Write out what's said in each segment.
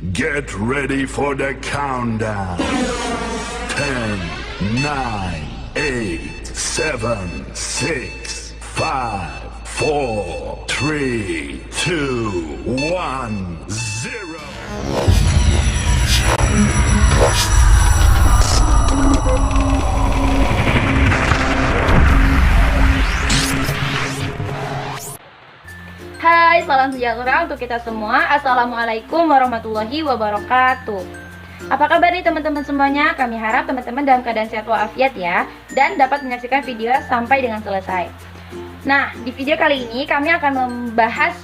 Get ready for the countdown. 10, 9, 8, 7, 6, 5, 4, 3, 2, 1, 0. Hai, salam sejahtera untuk kita semua. Assalamualaikum warahmatullahi wabarakatuh. Apa kabar nih teman-teman semuanya? Kami harap teman-teman dalam keadaan sehat walafiat ya, dan dapat menyaksikan video sampai dengan selesai. Nah, di video kali ini kami akan membahas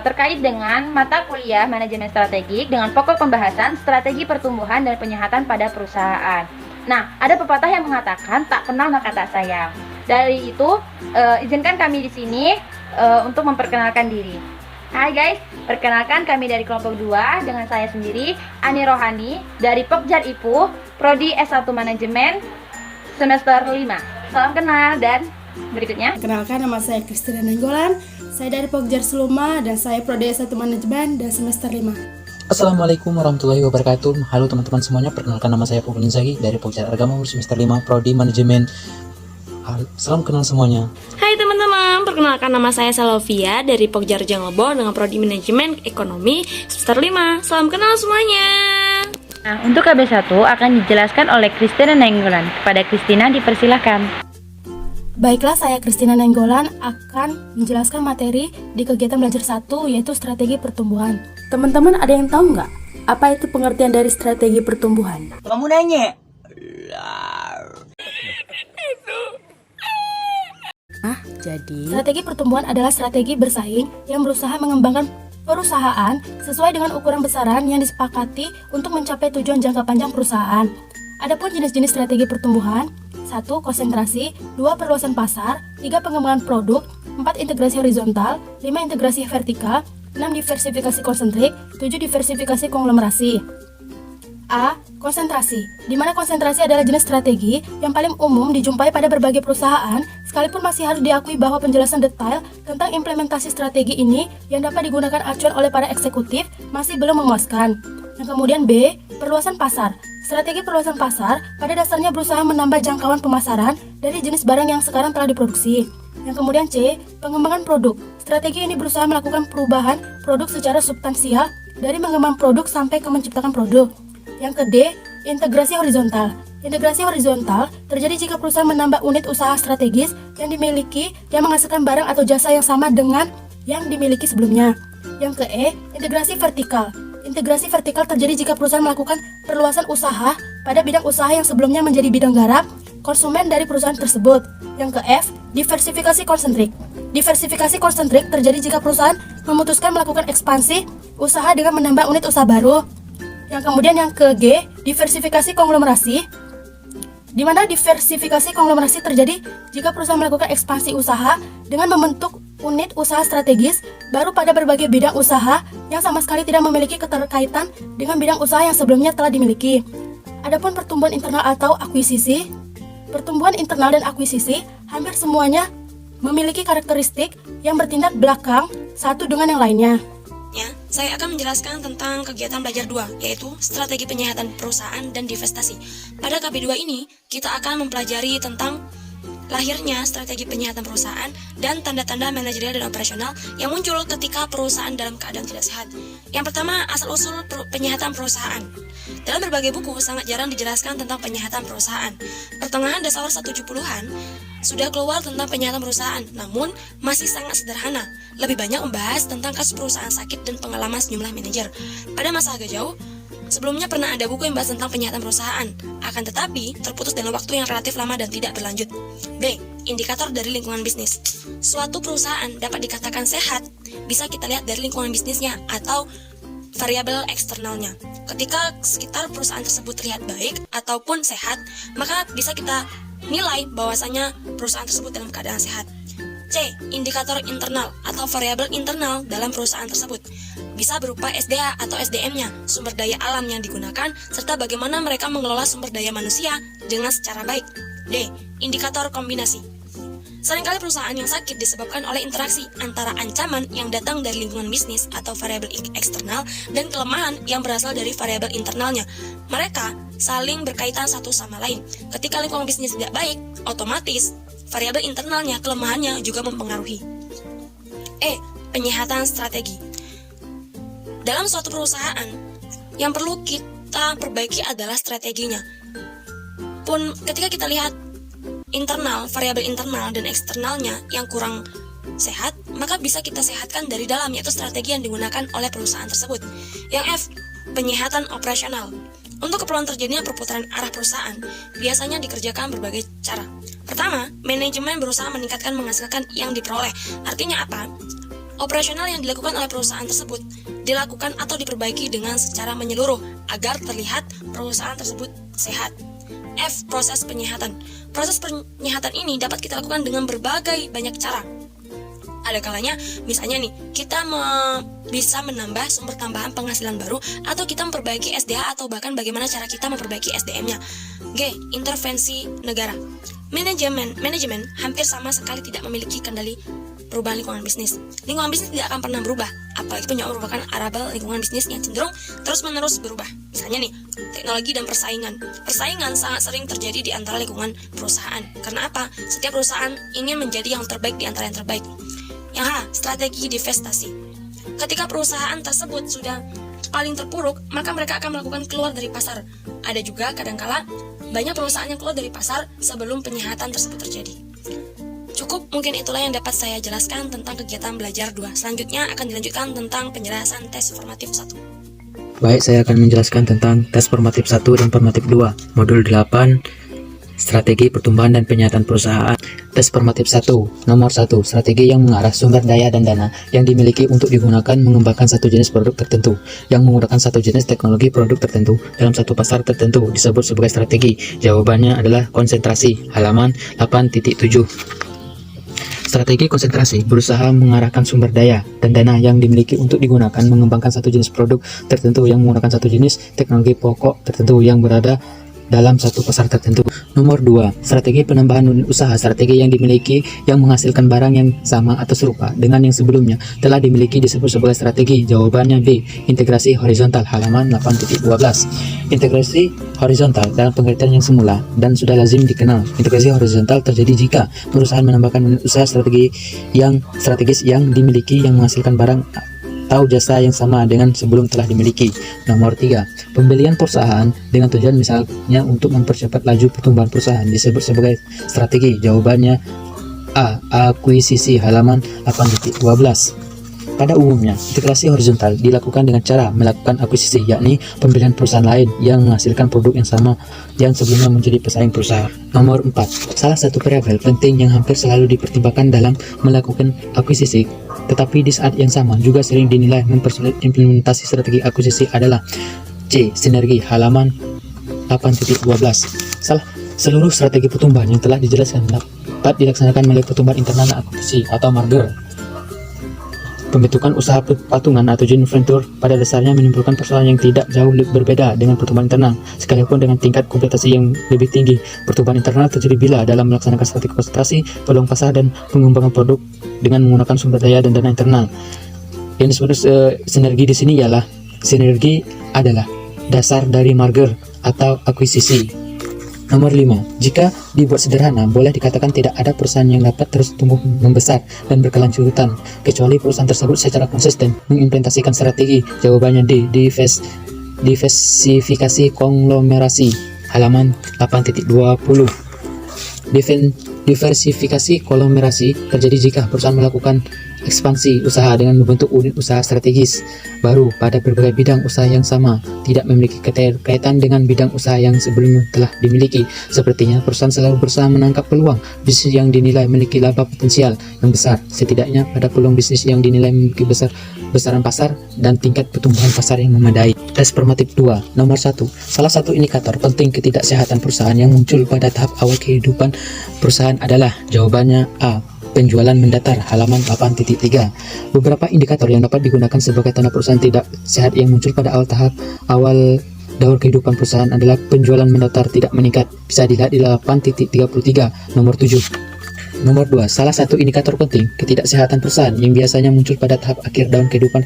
terkait dengan mata kuliah manajemen strategik dengan pokok pembahasan strategi pertumbuhan dan penyehatan pada perusahaan. Nah, ada pepatah yang mengatakan tak kenal maka tak sayang. Dari itu, izinkan kami di sini untuk memperkenalkan diri. Hai guys, perkenalkan kami dari kelompok 2 dengan saya sendiri, Ani Rohani dari Pokjar IPU, Prodi S1 Manajemen semester 5. Salam kenal dan berikutnya. Kenalkan, nama saya Kristina Nenggolan. Saya dari Pokjar Seluma dan saya Prodi S1 Manajemen dan semester 5. Assalamualaikum warahmatullahi wabarakatuh. Halo teman-teman semuanya, perkenalkan nama saya Pukul Zaki dari Pokjar Agama semester 5 Prodi Manajemen. Salam kenal semuanya. Hai teman-teman, perkenalkan nama saya Salovia dari Pokjar Janglebo dengan Prodi Manajemen Ekonomi semester 5. Salam kenal semuanya. Nah, untuk KB1 akan dijelaskan oleh Kristina Nenggolan. Kepada Kristina dipersilahkan. Baiklah, saya Kristina Nenggolan akan menjelaskan materi di kegiatan belajar 1, yaitu strategi pertumbuhan. Teman-teman ada yang tahu nggak apa itu pengertian dari strategi pertumbuhan? Kamu nanya. Jadi, strategi pertumbuhan adalah strategi bersaing yang berusaha mengembangkan perusahaan sesuai dengan ukuran besaran yang disepakati untuk mencapai tujuan jangka panjang perusahaan. Adapun jenis-jenis strategi pertumbuhan: 1. Konsentrasi, 2. Perluasan pasar, 3. Pengembangan produk, 4. Integrasi horizontal, 5. Integrasi vertikal, 6. Diversifikasi konsentrik, 7. Diversifikasi konglomerasi. A. Konsentrasi, di mana konsentrasi adalah jenis strategi yang paling umum dijumpai pada berbagai perusahaan, sekalipun masih harus diakui bahwa penjelasan detail tentang implementasi strategi ini yang dapat digunakan acuan oleh para eksekutif masih belum memuaskan. Yang kemudian B. Perluasan pasar. Strategi perluasan pasar pada dasarnya berusaha menambah jangkauan pemasaran dari jenis barang yang sekarang telah diproduksi. Yang kemudian C. Pengembangan produk. Strategi ini berusaha melakukan perubahan produk secara substansial dari mengembang produk sampai ke menciptakan produk. Yang ke D. Integrasi horizontal. Integrasi horizontal terjadi jika perusahaan menambah unit usaha strategis yang dimiliki yang menghasilkan barang atau jasa yang sama dengan yang dimiliki sebelumnya. Yang ke E. Integrasi vertikal. Integrasi vertikal terjadi jika perusahaan melakukan perluasan usaha pada bidang usaha yang sebelumnya menjadi bidang garap konsumen dari perusahaan tersebut. Yang ke F. Diversifikasi konsentrik. Diversifikasi konsentrik terjadi jika perusahaan memutuskan melakukan ekspansi usaha dengan menambah unit usaha baru. Yang kemudian yang ke G. Diversifikasi konglomerasi, di mana diversifikasi konglomerasi terjadi jika perusahaan melakukan ekspansi usaha dengan membentuk unit usaha strategis baru pada berbagai bidang usaha yang sama sekali tidak memiliki keterkaitan dengan bidang usaha yang sebelumnya telah dimiliki. Adapun pertumbuhan internal atau akuisisi, pertumbuhan internal dan akuisisi hampir semuanya memiliki karakteristik yang bertindak belakang satu dengan yang lainnya. Saya akan menjelaskan tentang kegiatan belajar 2, yaitu strategi penyehatan perusahaan dan divestasi. Pada KB2 ini, kita akan mempelajari tentang lahirnya strategi penyehatan perusahaan dan tanda-tanda manajerial dan operasional yang muncul ketika perusahaan dalam keadaan tidak sehat. Yang pertama, asal-usul penyehatan perusahaan. Dalam berbagai buku, sangat jarang dijelaskan tentang penyehatan perusahaan. Pertengahan dasar 170-an, sudah keluar tentang penyehatan perusahaan, namun masih sangat sederhana. Lebih banyak membahas tentang kasus perusahaan sakit dan pengalaman sejumlah manajer. Pada masa agak jauh, sebelumnya pernah ada buku yang bahas tentang penyehatan perusahaan, akan tetapi terputus dalam waktu yang relatif lama dan tidak berlanjut. B. Indikator dari lingkungan bisnis. Suatu perusahaan dapat dikatakan sehat bisa kita lihat dari lingkungan bisnisnya atau variabel eksternalnya. Ketika sekitar perusahaan tersebut terlihat baik ataupun sehat, maka bisa kita nilai bahwasanya perusahaan tersebut dalam keadaan sehat. C. Indikator internal atau variabel internal dalam perusahaan tersebut. Bisa berupa SDA atau SDM-nya, sumber daya alam yang digunakan, serta bagaimana mereka mengelola sumber daya manusia dengan secara baik. D. Indikator kombinasi. Seringkali perusahaan yang sakit disebabkan oleh interaksi antara ancaman yang datang dari lingkungan bisnis atau variabel eksternal dan kelemahan yang berasal dari variabel internalnya. Mereka saling berkaitan satu sama lain. Ketika lingkungan bisnis tidak baik, otomatis variabel internalnya, kelemahannya juga mempengaruhi. Penyehatan strategi. Dalam suatu perusahaan, yang perlu kita perbaiki adalah strateginya. Pun ketika kita lihat internal, variabel internal dan eksternalnya yang kurang sehat, maka bisa kita sehatkan dari dalam, yaitu strategi yang digunakan oleh perusahaan tersebut. Yang F, penyehatan operasional. Untuk keperluan terjadinya perputaran arah perusahaan, biasanya dikerjakan berbagai cara. Pertama, manajemen berusaha meningkatkan menghasilkan yang diperoleh. Artinya apa? Operasional yang dilakukan oleh perusahaan tersebut dilakukan atau diperbaiki dengan secara menyeluruh agar terlihat perusahaan tersebut sehat. F, proses penyehatan. Proses penyehatan ini dapat kita lakukan dengan berbagai banyak cara. Ada kalanya, misalnya nih, kita bisa menambah sumber tambahan penghasilan baru, atau kita memperbaiki SDA, atau bahkan bagaimana cara kita memperbaiki SDM-nya. G, intervensi negara. Manajemen hampir sama sekali tidak memiliki kendali perubahan lingkungan bisnis. Lingkungan bisnis tidak akan pernah berubah, apalagi penyokong merupakan variabel lingkungan bisnis yang cenderung terus-menerus berubah. Misalnya nih, teknologi dan persaingan. Persaingan sangat sering terjadi di antara lingkungan perusahaan. Karena apa? Setiap perusahaan ingin menjadi yang terbaik di antara yang terbaik. Yang H, strategi divestasi. Ketika perusahaan tersebut sudah paling terpuruk, maka mereka akan melakukan keluar dari pasar. Ada juga kadangkala banyak perusahaan yang keluar dari pasar sebelum penyehatan tersebut terjadi. Cukup, mungkin itulah yang dapat saya jelaskan tentang kegiatan belajar 2. Selanjutnya akan dilanjutkan tentang penjelasan tes formatif 1. Baik, saya akan menjelaskan tentang tes formatif 1 dan formatif 2, modul 8, strategi pertumbuhan dan penyehatan perusahaan. Tes formatif 1, nomor 1, strategi yang mengarah sumber daya dan dana yang dimiliki untuk digunakan mengembangkan satu jenis produk tertentu yang menggunakan satu jenis teknologi produk tertentu dalam satu pasar tertentu disebut sebagai strategi. Jawabannya adalah konsentrasi, halaman 8.7. Strategi konsentrasi berusaha mengarahkan sumber daya dan dana yang dimiliki untuk digunakan mengembangkan satu jenis produk tertentu yang menggunakan satu jenis teknologi pokok tertentu yang berada dalam satu pasar tertentu. Nomor 2, strategi penambahan unit usaha. Strategi yang dimiliki yang menghasilkan barang yang sama atau serupa dengan yang sebelumnya telah dimiliki disebut sebagai strategi. Jawabannya B, integrasi horizontal, halaman 8.12. Integrasi horizontal dalam pengertian yang semula dan sudah lazim dikenal. Integrasi horizontal terjadi jika perusahaan menambahkan unit usaha strategis yang dimiliki yang menghasilkan barang atau jasa yang sama dengan sebelum telah dimiliki. Nomor 3, pembelian perusahaan dengan tujuan misalnya untuk mempercepat laju pertumbuhan perusahaan disebut sebagai strategi. Jawabannya A, akuisisi, halaman 8.12. Pada umumnya, integrasi horizontal dilakukan dengan cara melakukan akuisisi, yakni pembelian perusahaan lain yang menghasilkan produk yang sama yang sebelumnya menjadi pesaing perusahaan. Nomor 4, salah satu variabel penting yang hampir selalu dipertimbangkan dalam melakukan akuisisi, tetapi di saat yang sama juga sering dinilai mempersulit implementasi strategi akuisisi adalah C, sinergi, halaman 8.12. Seluruh strategi pertumbuhan yang telah dijelaskan dapat dilaksanakan melalui pertumbuhan internal dan akuisisi atau merger. Pembentukan usaha patungan atau joint venture pada dasarnya menimbulkan persoalan yang tidak jauh berbeda dengan pertumbuhan internal, sekalipun dengan tingkat kompleksasi yang lebih tinggi. Pertumbuhan internal terjadi bila dalam melaksanakan strategi konsentrasi, peluang pasar, dan pengembangan produk dengan menggunakan sumber daya dan dana internal. Yang disebut sinergi di sini ialah sinergi adalah dasar dari merger atau akuisisi. Nomor 5, jika dibuat sederhana, boleh dikatakan tidak ada perusahaan yang dapat terus tumbuh membesar dan berkelanjutan kecuali perusahaan tersebut secara konsisten mengimplementasikan strategi. Jawabannya D, diversifikasi konglomerasi, halaman 8.20. Diversifikasi konglomerasi terjadi jika perusahaan melakukan ekspansi usaha dengan membentuk unit usaha strategis baru pada berbagai bidang usaha yang sama, tidak memiliki kaitan dengan bidang usaha yang sebelumnya telah dimiliki. Sepertinya perusahaan selalu berusaha menangkap peluang bisnis yang dinilai memiliki laba potensial yang besar, setidaknya pada peluang bisnis yang dinilai memiliki besaran pasar dan tingkat pertumbuhan pasar yang memadai. Tes formatif 2, nomor 1, salah satu indikator penting ketidaksehatan perusahaan yang muncul pada tahap awal kehidupan perusahaan adalah. Jawabannya A, penjualan mendatar, halaman 8.3. Beberapa indikator yang dapat digunakan sebagai tanda perusahaan tidak sehat yang muncul pada awal daur kehidupan perusahaan adalah penjualan mendatar tidak meningkat. Bisa dilihat di 8.33. Nomor 7, Nomor 2, salah satu indikator penting ketidaksehatan perusahaan yang biasanya muncul pada tahap akhir daun kehidupan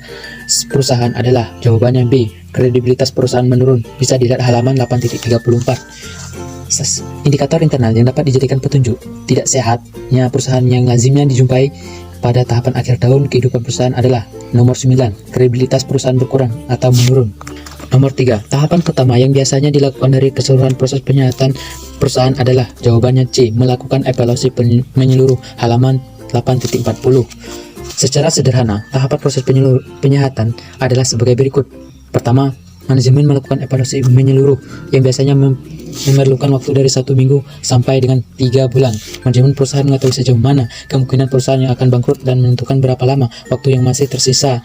perusahaan adalah jawabannya B. Kredibilitas perusahaan menurun. Bisa dilihat halaman 8.34. Indikator internal yang dapat dijadikan petunjuk tidak sehatnya perusahaan yang lazimnya dijumpai pada tahapan akhir daun kehidupan perusahaan adalah nomor 9, kredibilitas perusahaan berkurang atau menurun. Nomor 3, tahapan pertama yang biasanya dilakukan dari keseluruhan proses penyehatan perusahaan adalah jawabannya C, melakukan evaluasi menyeluruh halaman 8.40. Secara sederhana, tahapan proses penyehatan adalah sebagai berikut. Pertama, manajemen melakukan evaluasi menyeluruh yang biasanya memerlukan waktu dari 1 minggu sampai dengan 3 bulan. Manajemen perusahaan mengetahui sejauh mana kemungkinan perusahaan yang akan bangkrut dan menentukan berapa lama waktu yang masih tersisa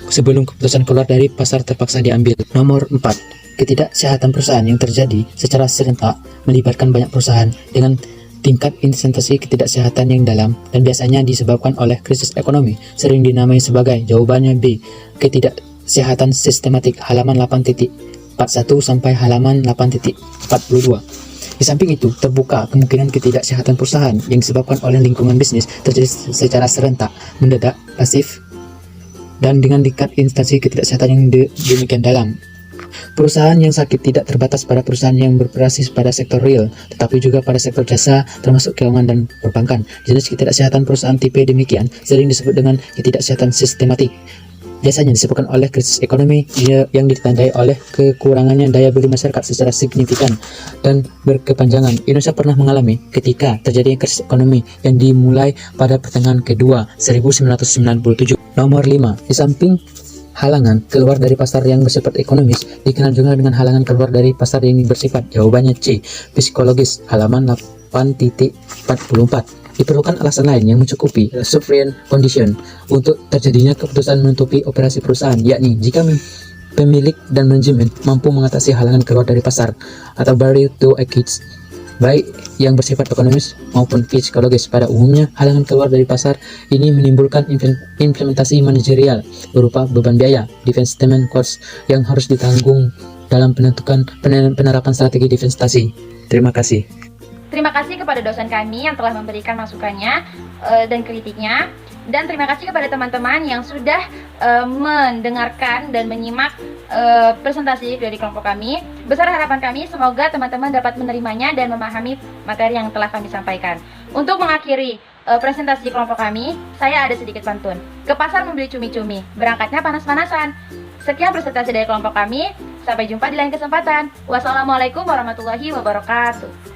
sebelum keputusan keluar dari pasar terpaksa diambil. Nomor 4, ketidaksehatan perusahaan yang terjadi secara serentak melibatkan banyak perusahaan dengan tingkat intensitas ketidaksehatan yang dalam dan biasanya disebabkan oleh krisis ekonomi, sering dinamai sebagai jawabannya B, ketidaksehatan sistematik, halaman 8.41 sampai halaman 8.42. Di samping itu, terbuka kemungkinan ketidaksehatan perusahaan yang disebabkan oleh lingkungan bisnis terjadi secara serentak, mendadak, pasif, dan dengan tingkat instansi ketidaksehatan yang demikian dalam. Perusahaan yang sakit tidak terbatas pada perusahaan yang beroperasi pada sektor real, tetapi juga pada sektor jasa, termasuk keuangan dan perbankan. Jenis ketidaksehatan perusahaan tipe demikian sering disebut dengan ketidaksehatan sistematik. Biasanya disebabkan oleh krisis ekonomi yang ditandai oleh kekurangannya daya beli masyarakat secara signifikan dan berkepanjangan. Indonesia pernah mengalami ketika terjadinya krisis ekonomi yang dimulai pada pertengahan kedua 1997. Nomor 5, di samping halangan keluar dari pasar yang bersifat ekonomis, dikenal juga dengan halangan keluar dari pasar yang bersifat, jawabannya C, psikologis, halaman 8.44. Diperlukan alasan lain yang mencukupi sufficient condition untuk terjadinya keputusan menutupi operasi perusahaan, yakni jika pemilik dan manajemen mampu mengatasi halangan keluar dari pasar atau barrier to exit, baik yang bersifat ekonomis maupun psikologis. Pada umumnya, halangan keluar dari pasar ini menimbulkan implementasi manajerial berupa beban biaya, divestment cost yang harus ditanggung dalam penerapan strategi divestasi. Terima kasih. Terima kasih kepada dosen kami yang telah memberikan masukannya dan kritiknya. Dan terima kasih kepada teman-teman yang sudah mendengarkan dan menyimak presentasi dari kelompok kami. Besar harapan kami semoga teman-teman dapat menerimanya dan memahami materi yang telah kami sampaikan. Untuk mengakhiri presentasi kelompok kami, saya ada sedikit pantun. Ke pasar membeli cumi-cumi, berangkatnya panas-panasan. Sekian presentasi dari kelompok kami. Sampai jumpa di lain kesempatan. Wassalamualaikum warahmatullahi wabarakatuh.